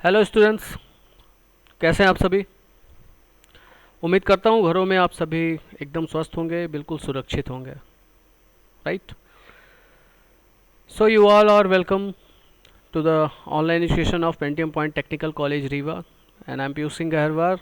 Hello students, कैसे हैं आप सभी। उम्मीद करता हूँ घरों में आप सभी एकदम स्वस्थ होंगे, बिल्कुल सुरक्षित होंगे। Right. So you all are welcome to the online session of Pentium Point Technical College Rewa and I am Piyush Singh Gaharwar,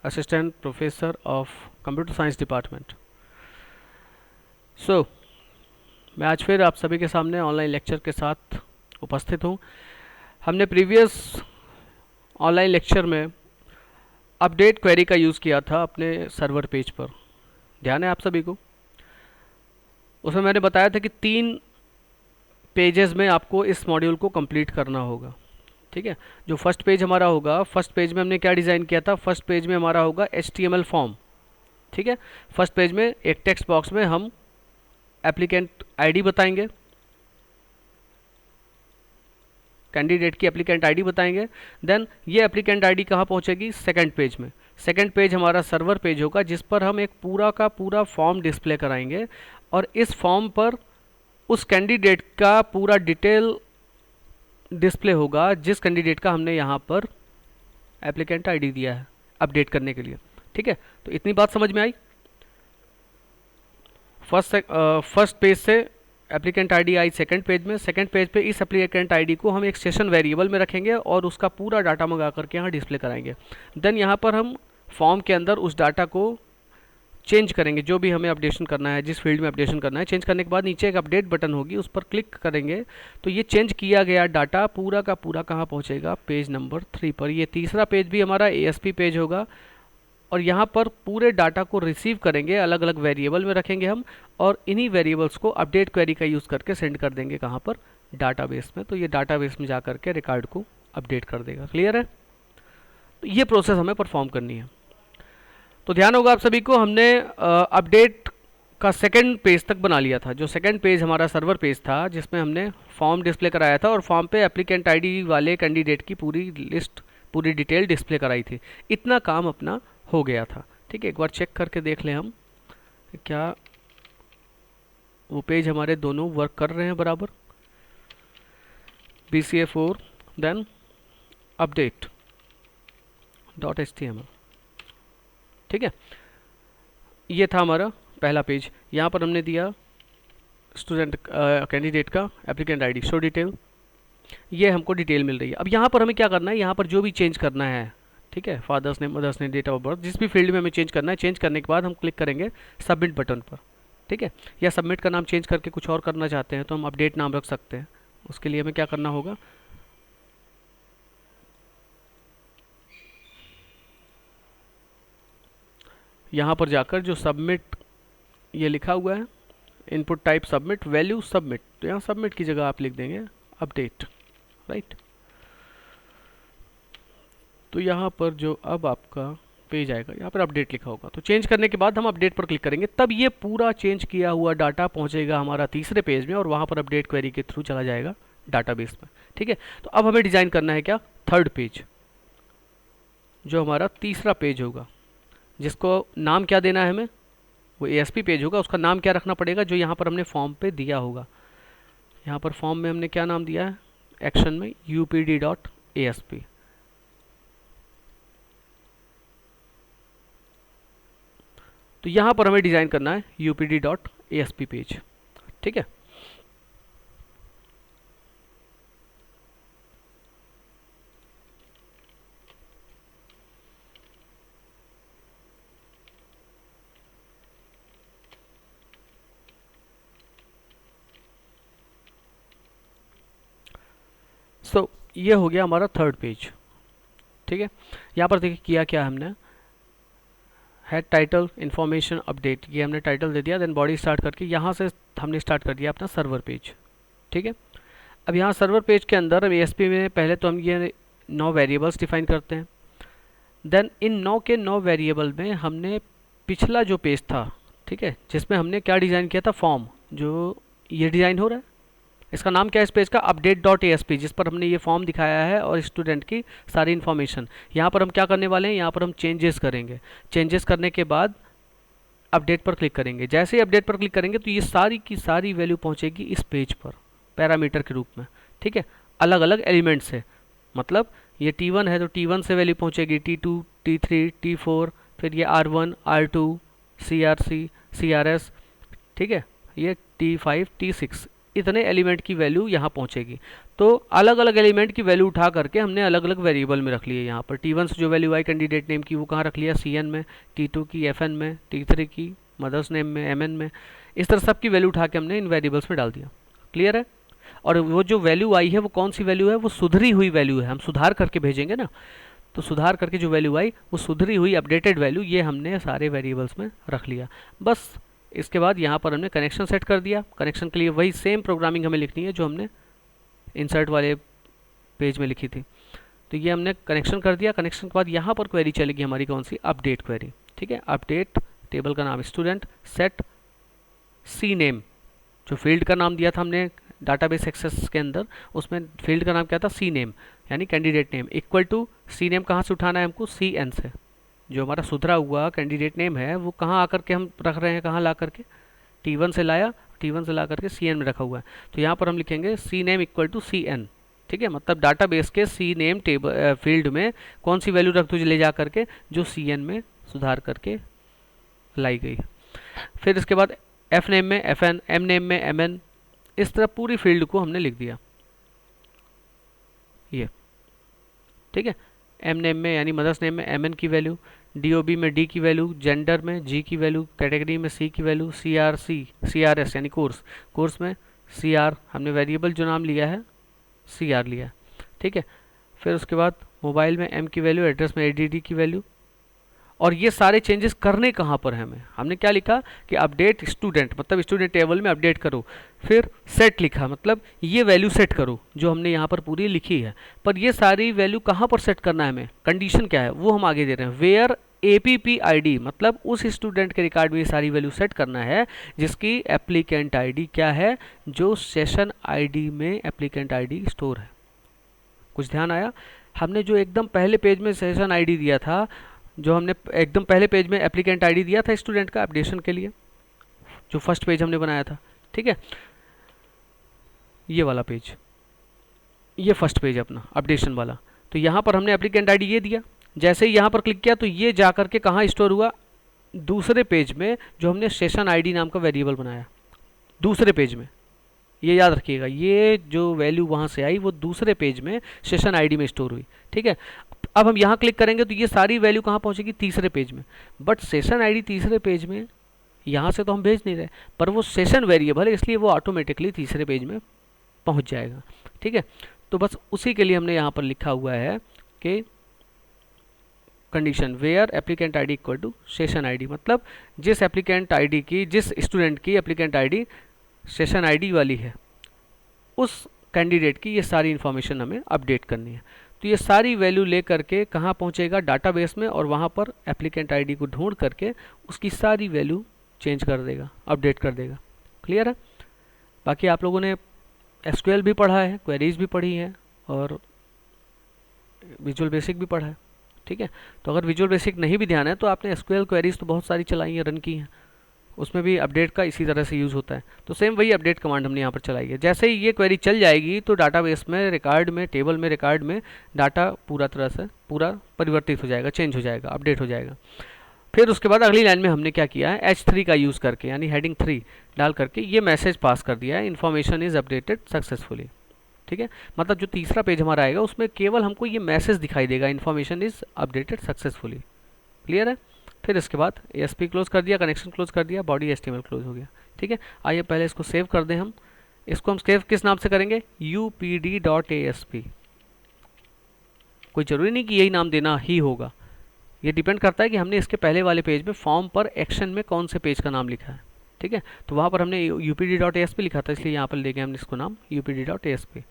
assistant professor of computer science department. सो मैं आज फिर आप सभी के सामने ऑनलाइन लेक्चर के साथ उपस्थित हूँ। हमने प्रीवियस ऑनलाइन लेक्चर में अपडेट क्वेरी का यूज़ किया था अपने सर्वर पेज पर, ध्यान है आप सभी को। उसमें मैंने बताया था कि 3 पेजेस में आपको इस मॉड्यूल को कंप्लीट करना होगा। ठीक है, जो फर्स्ट पेज हमारा होगा, फर्स्ट पेज में हमने क्या डिज़ाइन किया था, फर्स्ट पेज में हमारा होगा HTML फॉर्म। ठीक है, फर्स्ट पेज में एक टेक्स्ट बॉक्स में हम एप्लीकेंट आईडी बताएंगे, कैंडिडेट की एप्लीकेंट आईडी बताएंगे। देन ये एप्लीकेंट आईडी कहाँ पहुँचेगी, सेकंड पेज में। सेकंड पेज हमारा सर्वर पेज होगा जिस पर हम एक पूरा का पूरा फॉर्म डिस्प्ले कराएंगे और इस फॉर्म पर उस कैंडिडेट का पूरा डिटेल डिस्प्ले होगा जिस कैंडिडेट का हमने यहाँ पर एप्लीकेंट आईडी दिया है अपडेट करने के लिए। ठीक है, तो इतनी बात समझ में आई। फर्स्ट पेज से applicant ID I second page में। सेकंड पेज पे इस एप्लीकेंट आईडी को हम एक सेशन वेरिएबल में रखेंगे और उसका पूरा डाटा मंगा करके यहाँ डिस्प्ले कराएंगे। देन यहाँ पर हम फॉर्म के अंदर उस डाटा को चेंज करेंगे, जो भी हमें अपडेशन करना है, जिस फील्ड में अपडेशन करना है। चेंज करने के बाद नीचे एक अपडेट बटन होगी, उस पर क्लिक करेंगे तो ये चेंज किया गया डाटा पूरा का पूरा कहाँ पहुँचेगा, पेज नंबर 3 पर। ये तीसरा पेज भी हमारा ASP पेज होगा और यहाँ पर पूरे डाटा को रिसीव करेंगे, अलग अलग वेरिएबल में रखेंगे हम और इन्हीं वेरिएबल्स को अपडेट क्वेरी का यूज़ करके सेंड कर देंगे कहाँ पर, डाटाबेस में। तो ये डाटाबेस में जा करके रिकॉर्ड को अपडेट कर देगा। क्लियर है, तो ये प्रोसेस हमें परफॉर्म करनी है। तो ध्यान होगा आप सभी को, हमने अपडेट का सेकंड पेज तक बना लिया था। जो सेकंड पेज हमारा सर्वर पेज था जिसमें हमने फॉर्म डिस्प्ले कराया था और फॉर्म पे एप्लीकेंट आईडी वाले कैंडिडेट की पूरी लिस्ट, पूरी डिटेल डिस्प्ले कराई थी। इतना काम अपना हो गया था। ठीक है, एक बार चेक करके देख लें हम क्या वो पेज हमारे दोनों वर्क कर रहे हैं बराबर। BCA4 then update .html। ठीक है, ये था हमारा पहला पेज। यहाँ पर हमने दिया स्टूडेंट कैंडिडेट का एप्लीकेंट आईडी शो डिटेल, ये हमको डिटेल मिल रही है। अब यहाँ पर हमें क्या करना है, यहाँ पर जो भी चेंज करना है, ठीक है, father's name, mother's name, date of birth, जिस भी फील्ड में हमें चेंज करना है, चेंज करने के बाद हम क्लिक करेंगे सबमिट बटन पर। ठीक है, या सबमिट का नाम चेंज करके कुछ और करना चाहते हैं तो हम अपडेट नाम रख सकते हैं। उसके लिए हमें क्या करना होगा, यहाँ पर जाकर जो सबमिट ये लिखा हुआ है, input type submit, value submit, तो यहाँ सबमिट की जगह आप लिख देंगे अपडेट। राइट, तो यहाँ पर जो अब आपका पेज आएगा, यहाँ पर अपडेट लिखा होगा, तो चेंज करने के बाद हम अपडेट पर क्लिक करेंगे, तब ये पूरा चेंज किया हुआ डाटा पहुँचेगा हमारा तीसरे पेज में और वहाँ पर अपडेट क्वेरी के थ्रू चला जाएगा डाटाबेस में। ठीक है, तो अब हमें डिज़ाइन करना है क्या, थर्ड पेज, जो हमारा तीसरा पेज होगा, जिसको नाम क्या देना है हमें, वो ASP पेज होगा। उसका नाम क्या रखना पड़ेगा, जो यहाँ पर हमने फॉर्म पे दिया होगा। यहाँ पर फॉर्म में हमने क्या नाम दिया है, एक्शन में UPD.ASP। तो यहाँ पर हमें डिज़ाइन करना है UPD.ASP पेज। ठीक है, सो ये हो गया हमारा थर्ड पेज। ठीक है, यहाँ पर देखिए किया क्या हमने, हेड टाइटल इन्फॉर्मेशन अपडेट, ये हमने टाइटल दे दिया। देन बॉडी स्टार्ट करके यहाँ से हमने स्टार्ट कर दिया अपना सर्वर पेज। ठीक है, अब यहाँ सर्वर पेज के अंदर ASP में पहले तो हम ये 9 वेरिएबल्स डिफाइन करते हैं। देन इन 9 के 9 वेरिएबल में हमने पिछला जो पेज था, ठीक है, जिसमें हमने क्या डिज़ाइन किया था, फॉर्म, जो ये डिज़ाइन हो रहा है, इसका नाम क्या है इस पेज का, update.asp, जिस पर हमने ये फॉर्म दिखाया है और स्टूडेंट की सारी इन्फॉर्मेशन। यहाँ पर हम क्या करने वाले हैं, यहाँ पर हम चेंजेस करेंगे। चेंजेस करने के बाद अपडेट पर क्लिक करेंगे। जैसे ही अपडेट पर क्लिक करेंगे तो ये सारी की सारी वैल्यू पहुँचेगी इस पेज पर पैरामीटर के रूप में। ठीक है, अलग अलग एलिमेंट से, मतलब ये T1 है तो T1 से वैल्यू पहुंचेगी T2, T3, T4, फिर ये R1, R2, CRC, CRS, ठीक है, ये T5, T6, इतने एलिमेंट की वैल्यू यहाँ पहुँचेगी। तो अलग अलग एलिमेंट की वैल्यू उठा करके हमने अलग अलग वेरिएबल में रख लिए। यहाँ पर T1 से जो वैल्यू आई कैंडिडेट नेम की वो कहाँ रख लिया, CN में, T2 की FN में, T3 की मदर्स नेम में, MN में। इस तरह सब की वैल्यू उठा के हमने इन वेरिएबल्स में डाल दिया। क्लियर है? और वो जो वैल्यू आई है वो कौन सी वैल्यू है, वो सुधरी हुई वैल्यू है, हम सुधार करके भेजेंगे ना, तो सुधार करके जो वैल्यू आई वो सुधरी हुई अपडेटेड वैल्यू, ये हमने सारे वेरिएबल्स में रख लिया। बस इसके बाद यहाँ पर हमने कनेक्शन सेट कर दिया। कनेक्शन के लिए वही सेम प्रोग्रामिंग हमें लिखनी है जो हमने इंसर्ट वाले पेज में लिखी थी। तो ये हमने कनेक्शन कर दिया। कनेक्शन के बाद यहाँ पर क्वेरी चलेगी हमारी कौन सी, अपडेट क्वेरी। ठीक है, अपडेट, टेबल का नाम स्टूडेंट, सेट सी नेम, जो फील्ड का नाम दिया था हमने डाटाबेस एक्सेस के अंदर, उसमें फील्ड का नाम क्या था, सी नेम, यानी candidate name, equal to C name कहाँ से उठाना है हमको, CN से। जो हमारा सुधरा हुआ कैंडिडेट नेम है वो कहाँ आकर के हम रख रहे हैं, कहाँ ला करके, T1 से लाया, T1 से ला करके CN में रखा हुआ है। तो यहाँ पर हम लिखेंगे C name equal to CN। ठीक है, मतलब डाटाबेस के सी नेम टेबल फील्ड में कौन सी वैल्यू रख तुझे ले जा करके, जो CN में सुधार करके लाई गई। फिर इसके बाद F नेम में FN, M नेम में MN, इस तरह पूरी फील्ड को हमने लिख दिया ये। ठीक है, M नेम में यानी मदर्स नेम में MN की वैल्यू, DOB में D की वैल्यू, जेंडर में G की वैल्यू, कैटेगरी में C की वैल्यू, CRS यानी कोर्स में CR, हमने वेरिएबल जो नाम लिया है CR लिया है। ठीक है, फिर उसके बाद मोबाइल में M की वैल्यू, एड्रेस में ADD की वैल्यू। और ये सारे चेंजेस करने कहाँ पर हैं, हमने क्या लिखा कि अपडेट स्टूडेंट, मतलब स्टूडेंट टेबल में अपडेट करो। फिर सेट लिखा, मतलब ये वैल्यू सेट करो जो हमने यहाँ पर पूरी लिखी है। पर ये सारी वैल्यू कहाँ पर सेट करना है हमें, कंडीशन क्या है वो हम आगे दे रहे हैं, वेयर APP-ID, मतलब उस स्टूडेंट के रिकॉर्ड में ये सारी वैल्यू सेट करना है जिसकी एप्लीकेंट ID क्या है, जो सेशन ID में एप्लीकेंट ID स्टोर है। कुछ ध्यान आया? हमने जो एकदम पहले पेज में सेशन ID दिया था, जो हमने एकदम पहले पेज में एप्लीकेंट आईडी दिया था स्टूडेंट का अपडेशन के लिए, जो फर्स्ट पेज हमने बनाया था। ठीक है, ये वाला पेज, ये फर्स्ट पेज अपना अपडेशन वाला। तो यहाँ पर हमने एप्लीकेंट आईडी ये दिया, जैसे ही यहाँ पर क्लिक किया तो ये जा करके कहाँ स्टोर हुआ, दूसरे पेज में, जो हमने सेशन आईडी नाम का वेरिएबल बनाया दूसरे पेज में। ये याद रखिएगा, ये जो वैल्यू वहाँ से आई वो दूसरे पेज में सेशन आईडी में स्टोर हुई। ठीक है, अब हम यहाँ क्लिक करेंगे तो ये सारी वैल्यू कहाँ पहुँचेगी, तीसरे पेज में। बट सेशन आईडी तीसरे पेज में, यहाँ से तो हम भेज नहीं रहे, पर वो सेशन वेरिएबल है इसलिए वो ऑटोमेटिकली तीसरे पेज में पहुँच जाएगा। ठीक है, तो बस उसी के लिए हमने यहाँ पर लिखा हुआ है कि condition where applicant ID equal to session ID, मतलब जिस एप्लीकेंट आईडी की, जिस स्टूडेंट की एप्लीकेंट आईडी सेशन आईडी वाली है, उस कैंडिडेट की ये सारी इन्फॉर्मेशन हमें अपडेट करनी है। तो ये सारी वैल्यू ले करके कहाँ पहुँचेगा, डाटाबेस में, और वहाँ पर एप्लीकेंट आईडी को ढूंढ करके उसकी सारी वैल्यू चेंज कर देगा, अपडेट कर देगा। क्लियर है? बाकी आप लोगों ने SQL भी पढ़ा है, क्वेरीज भी पढ़ी है, और विजुअल बेसिक भी पढ़ा है। ठीक है, तो अगर विजुअल बेसिक नहीं भी ध्यान है तो आपने SQL क्वेरीज तो बहुत सारी चलाई हैं, रन की हैं, उसमें भी अपडेट का इसी तरह से यूज़ होता है। तो सेम वही अपडेट कमांड हमने यहाँ पर चलाई है। जैसे ही ये क्वेरी चल जाएगी तो डाटाबेस में, रिकॉर्ड में, टेबल में, रिकॉर्ड में डाटा पूरा तरह से पूरा परिवर्तित हो जाएगा, चेंज हो जाएगा, अपडेट हो जाएगा। फिर उसके बाद अगली लाइन में हमने क्या किया है, H3 का यूज़ करके, यानी हेडिंग 3 डाल करके ये मैसेज पास कर दिया है, इन्फॉर्मेशन इज़ अपडेटेड सक्सेसफुली। ठीक है, मतलब जो तीसरा पेज हमारा आएगा उसमें केवल हमको ये मैसेज दिखाई देगा, information is updated successfully. Clear है? फिर इसके बाद ASP क्लोज कर दिया, कनेक्शन क्लोज कर दिया, बॉडी HTML क्लोज हो गया। ठीक है, आइए पहले इसको सेव कर दें। हम इसको सेव किस नाम से करेंगे, upd.asp। कोई ज़रूरी नहीं कि यही नाम देना ही होगा, ये डिपेंड करता है कि हमने इसके पहले वाले पेज में फॉर्म पर एक्शन में कौन से पेज का नाम लिखा है। ठीक है, तो वहाँ पर हमने upd.asp लिखा था, इसलिए यहाँ पर लेके हमने इसको नाम upd.asp।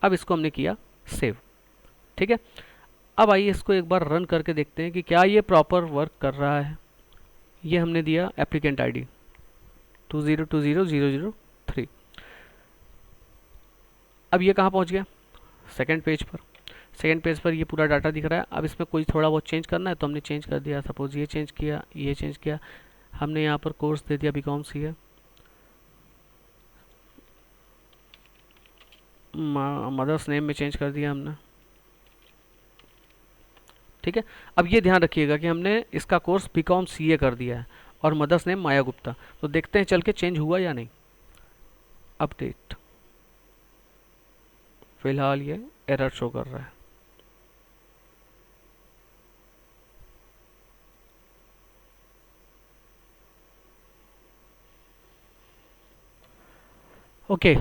अब इसको हमने किया सेव। ठीक है, अब आइए इसको एक बार रन करके देखते हैं कि क्या ये प्रॉपर वर्क कर रहा है। ये हमने दिया एप्लीकेंट आईडी 2020003। अब ये कहाँ पहुँच गया, सेकंड पेज पर। सेकंड पेज पर ये पूरा डाटा दिख रहा है। अब इसमें कोई थोड़ा बहुत चेंज करना है तो हमने चेंज कर दिया, सपोज ये चेंज किया, ये चेंज किया, हमने यहाँ पर कोर्स दे दिया BCom CA, मदर्स नेम में चेंज कर दिया हमने, ठीक है। अब ये ध्यान रखिएगा कि हमने इसका कोर्स बीकॉम सीए कर दिया है और मदर्स नेम माया गुप्ता। तो देखते हैं चल के चेंज हुआ या नहीं। अपडेट, फिलहाल ये एरर शो कर रहा है। ओके,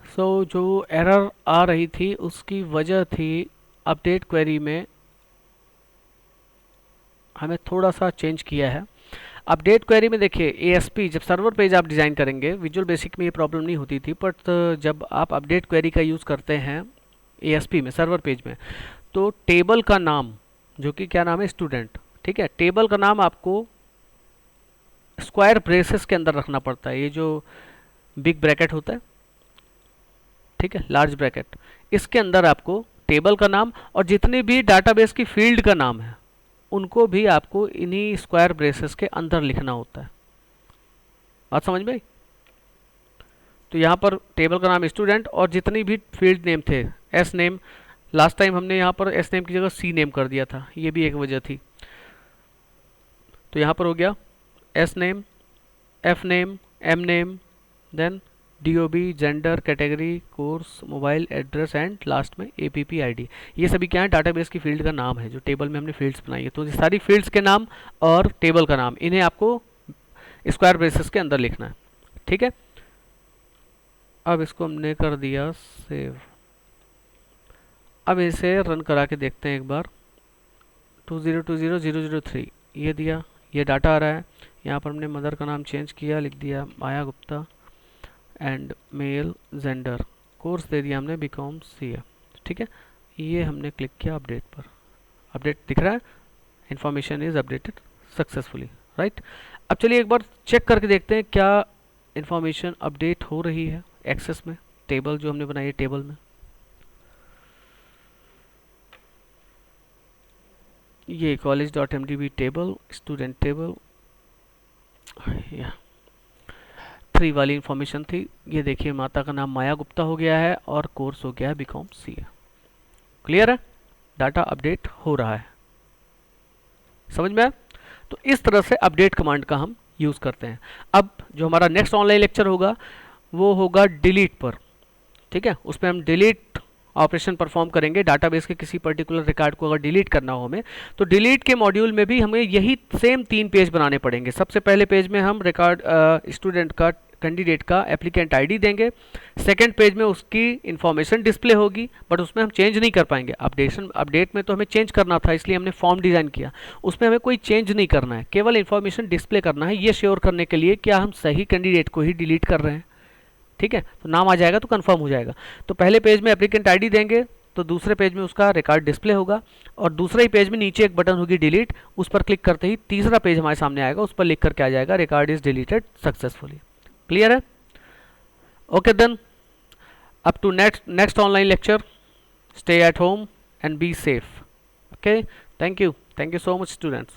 सो जो एरर आ रही थी उसकी वजह थी अपडेट क्वेरी में हमें थोड़ा सा चेंज किया है। अपडेट क्वेरी में देखिए एएसपी, जब सर्वर पेज आप डिज़ाइन करेंगे, विजुअल बेसिक में ये प्रॉब्लम नहीं होती थी, बट जब आप अपडेट क्वेरी का यूज़ करते हैं एएसपी में सर्वर पेज में, तो टेबल का नाम जो कि क्या नाम है, स्टूडेंट, ठीक है, टेबल का नाम आपको स्क्वायर ब्रेसेस के अंदर रखना पड़ता है। ये जो बिग ब्रैकेट होता है, ठीक है, लार्ज ब्रैकेट, इसके अंदर आपको टेबल का नाम और जितने भी डाटाबेस की फील्ड का नाम है उनको भी आपको इन्हीं स्क्वायर ब्रेसेस के अंदर लिखना होता है। बात समझ में आई? तो यहाँ पर टेबल का नाम स्टूडेंट और जितनी भी फील्ड नेम थे, एस नेम, लास्ट टाइम हमने यहाँ पर एस नेम की जगह सी नेम कर दिया था, ये भी एक वजह थी। तो यहाँ पर हो गया S name, F name, M name, then DOB, gender, category, course, mobile address and last में एपीपी आईडी। ये सभी क्या है, डाटाबेस की फील्ड का नाम है जो टेबल में हमने फील्ड्स बनाई है। तो ये सारी फील्ड्स के नाम और टेबल का नाम, इन्हें आपको स्क्वायर ब्रेसेस के अंदर लिखना है, ठीक है। अब इसको हमने कर दिया सेव। अब इसे रन करा के देखते हैं एक बार। 2020-003 ये दिया, ये डाटा आ रहा है। यहाँ पर हमने मदर का नाम चेंज किया, लिख दिया Maya Gupta and male, gender, course दे दिया हमने बीकॉम सीए, ठीक है। ये हमने क्लिक किया अपडेट पर, अपडेट दिख रहा है, information is updated successfully, right. अब चलिए एक बार चेक करके देखते हैं क्या इंफॉर्मेशन अपडेट हो रही है एक्सेस में, टेबल जो हमने बनाई है टेबल में। ये college.mdb टेबल, स्टूडेंट टेबल, या 3 वाली इंफॉर्मेशन थी। ये देखिए माता का नाम माया गुप्ता हो गया है और कोर्स हो गया है बीकॉम सीए। क्लियर है, डाटा अपडेट हो रहा है, समझ में आया? तो इस तरह से अपडेट कमांड का हम यूज़ करते हैं। अब जो हमारा नेक्स्ट ऑनलाइन लेक्चर होगा वो होगा डिलीट पर, ठीक है। उसमें हम डिलीट ऑपरेशन परफॉर्म करेंगे। डाटाबेस के किसी पर्टिकुलर रिकॉर्ड को अगर डिलीट करना हो हमें, तो डिलीट के मॉड्यूल में भी हमें यही सेम 3 पेज बनाने पड़ेंगे। सबसे पहले पेज में हम रिकॉर्ड स्टूडेंट का, कैंडिडेट का एप्लीकेंट आईडी देंगे। सेकंड पेज में उसकी इन्फॉर्मेशन डिस्प्ले होगी, बट उसमें हम चेंज नहीं कर पाएंगे। अपडेट में तो हमें चेंज करना था, इसलिए हमने फॉर्म डिज़ाइन किया। उसमें हमें कोई चेंज नहीं करना है, केवल इन्फॉर्मेशन डिस्प्ले करना है, ये श्योर करने के लिए क्या हम सही कैंडिडेट को ही डिलीट कर रहे हैं, ठीक है। तो नाम आ जाएगा तो कंफर्म हो जाएगा। तो पहले पेज में एप्लीकेंट आईडी देंगे, तो दूसरे पेज में उसका रिकॉर्ड डिस्प्ले होगा, और दूसरे ही पेज में नीचे एक बटन होगी डिलीट, उस पर क्लिक करते ही तीसरा पेज हमारे सामने आएगा, उस पर लिख करके आ जाएगा record is deleted successfully. Clear है? Okay then, up to next online lecture, stay at home and be safe. Okay, thank you so much students.